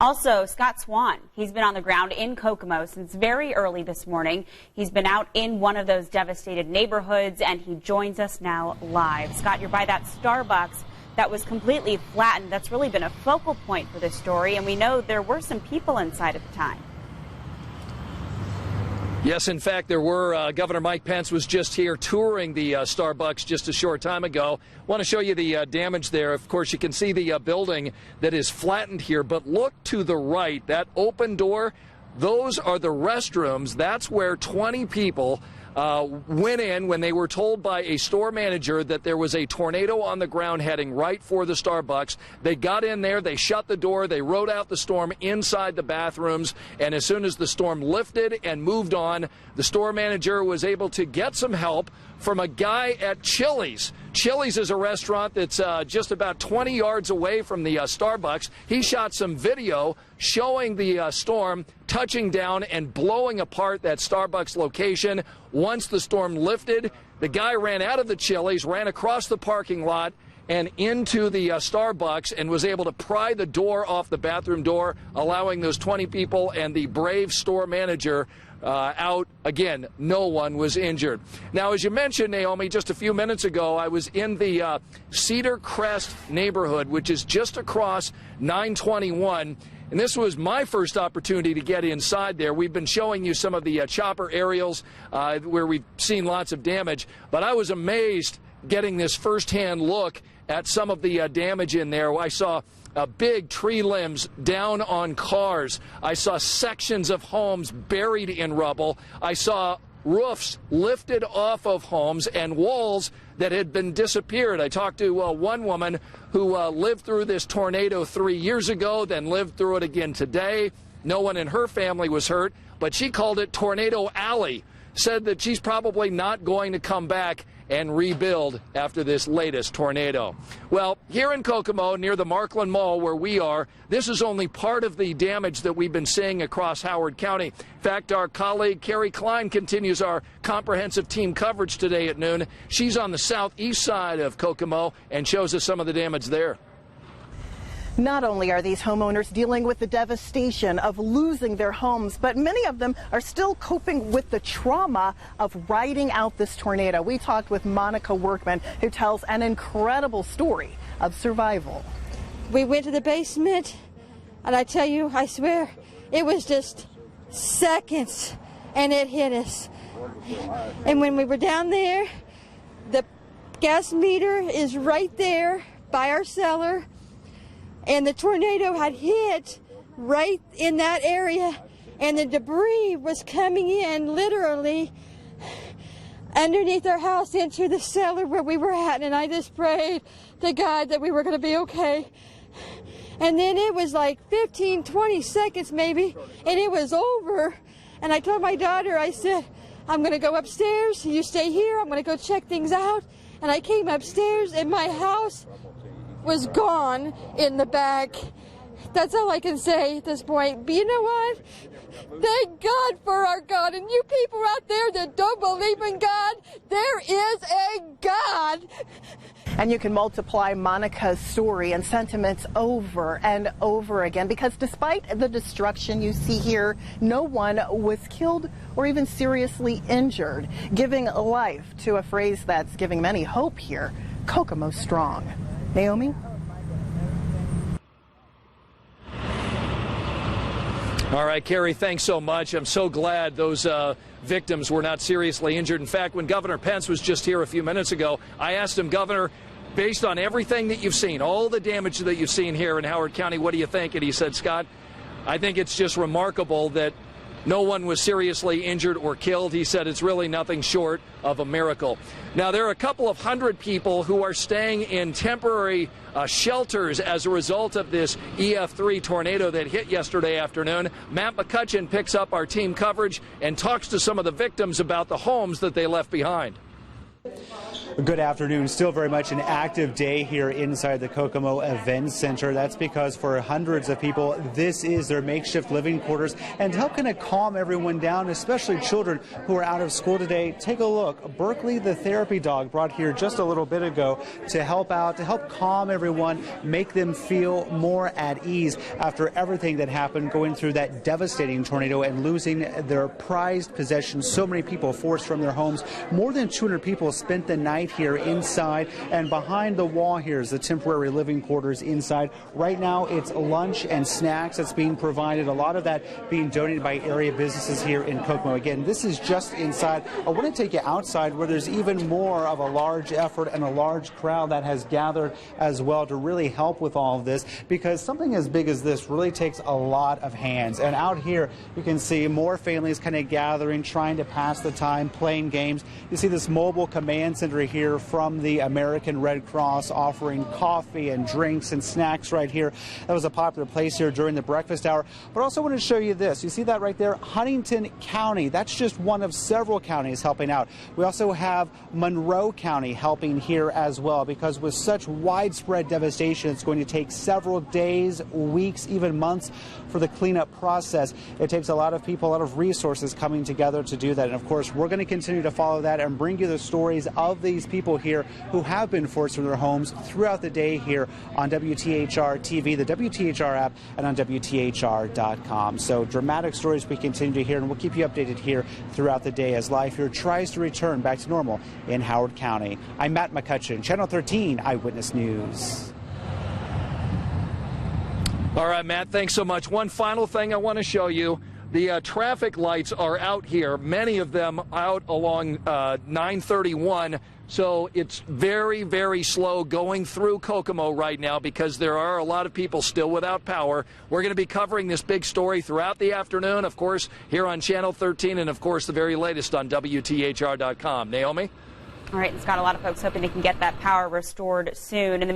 Also, Scott Swan, he's been on the ground in Kokomo since very early this morning. He's been out in one of those devastated neighborhoods, and he joins us now live. Scott, you're by that Starbucks that was completely flattened. That's really been a focal point for this story, and we know there were some people inside at the time. Yes, in fact, there were. Governor Mike Pence was just here touring the Starbucks just a short time ago. Want to show you the damage there. Of course, you can see the building that is flattened here, but look to the right, that open door, those are the restrooms. That's where 20 people went in when they were told by a store manager that there was a tornado on the ground heading right for the Starbucks. They got in there, they shut the door, they rode out the storm inside the bathrooms, and as soon as the storm lifted and moved on, the store manager was able to get some help from a guy at Chili's. Chili's is a restaurant that's just about 20 yards away from the Starbucks. He shot some video showing the storm touching down and blowing apart that Starbucks location. Once the storm lifted, the guy ran out of the Chili's, ran across the parking lot and into the Starbucks and was able to pry the door off the bathroom door, allowing those 20 people and the brave store manager out. Again, no one was injured. Now, as you mentioned, Naomi, just a few minutes ago, I was in the Cedar Crest neighborhood, which is just across 921. And this was my first opportunity to get inside there. We've been showing you some of the chopper aerials where we've seen lots of damage. But I was amazed getting this firsthand look at some of the damage in there. I saw big tree limbs down on cars. I saw sections of homes buried in rubble. I saw roofs lifted off of homes and walls that had been disappeared. I talked to one woman who lived through this tornado 3 years ago, then lived through it again today. No one in her family was hurt, but she called it Tornado Alley. Said that she's probably not going to come back and rebuild after this latest tornado. Well, here in Kokomo, near the Markland Mall where we are, this is only part of the damage that we've been seeing across Howard County. In fact, our colleague Carrie Klein continues our comprehensive team coverage today at noon. She's on the southeast side of Kokomo and shows us some of the damage there. Not only are these homeowners dealing with the devastation of losing their homes, but many of them are still coping with the trauma of riding out this tornado. We talked with Monica Workman, who tells an incredible story of survival. We went to the basement, and I tell you, I swear, it was just seconds, and it hit us. And when we were down there, the gas meter is right there by our cellar. And the tornado had hit right in that area, and the debris was coming in literally underneath our house into the cellar where we were at. And I just prayed to God that we were going to be okay. And then it was like 15, 20 seconds maybe, and it was over. And I told my daughter, I said, I'm going to go upstairs. You stay here. I'm going to go check things out. And I came upstairs, and my house was gone in the back. That's all I can say at this point. But you know what? Thank God for our God. And you people out there that don't believe in God, there is a God. And you can multiply Monica's story and sentiments over and over again, because despite the destruction you see here, no one was killed or even seriously injured, giving life to a phrase that's giving many hope here: Kokomo strong. Naomi? All right, Carrie, thanks so much. I'm so glad those victims were not seriously injured. In fact, when Governor Pence was just here a few minutes ago, I asked him, Governor, based on everything that you've seen, all the damage that you've seen here in Howard County, what do you think? And he said, Scott, I think it's just remarkable that no one was seriously injured or killed. He said it's really nothing short of a miracle. Now, there are a couple of hundred people who are staying in temporary shelters as a result of this EF3 tornado that hit yesterday afternoon. Matt McCutcheon picks up our team coverage and talks to some of the victims about the homes that they left behind. Good afternoon. Still very much an active day here inside the Kokomo Event Center. That's because for hundreds of people, this is their makeshift living quarters. And to help kind of calm everyone down, especially children who are out of school today, take a look. Berkeley, the therapy dog, brought here just a little bit ago to help out, to help calm everyone, make them feel more at ease after everything that happened, going through that devastating tornado and losing their prized possessions. So many people forced from their homes. More than 200 people spent the night here inside, and behind the wall here is the temporary living quarters inside. Right now it's lunch and snacks that's being provided, a lot of that being donated by area businesses here in Kokomo. Again, this is just inside. I want to take you outside where there's even more of a large effort and a large crowd that has gathered as well to really help with all of this, because something as big as this really takes a lot of hands. And out here you can see more families kind of gathering, trying to pass the time, playing games. You see this mobile command center here from the American Red Cross offering coffee and drinks and snacks right here. That was a popular place here during the breakfast hour. But I also want to show you this. You see that right there? Huntington County. That's just one of several counties helping out. We also have Monroe County helping here as well, because with such widespread devastation, it's going to take several days, weeks, even months for the cleanup process. It takes a lot of people, a lot of resources coming together to do that. And of course, we're going to continue to follow that and bring you the stories of these people here who have been forced from their homes throughout the day here on WTHR TV, the WTHR app, and on WTHR.com. So dramatic stories we continue to hear, and we'll keep you updated here throughout the day as life here tries to return back to normal in Howard County. I'm Matt McCutcheon, Channel 13 Eyewitness News. All right, Matt, thanks so much. One final thing I want to show you. The traffic lights are out here, many of them out along 931. So it's very, very slow going through Kokomo right now because there are a lot of people still without power. We're going to be covering this big story throughout the afternoon, of course, here on Channel 13, and, of course, the very latest on WTHR.com. Naomi? All right, Scott, a lot of folks hoping they can get that power restored soon. In the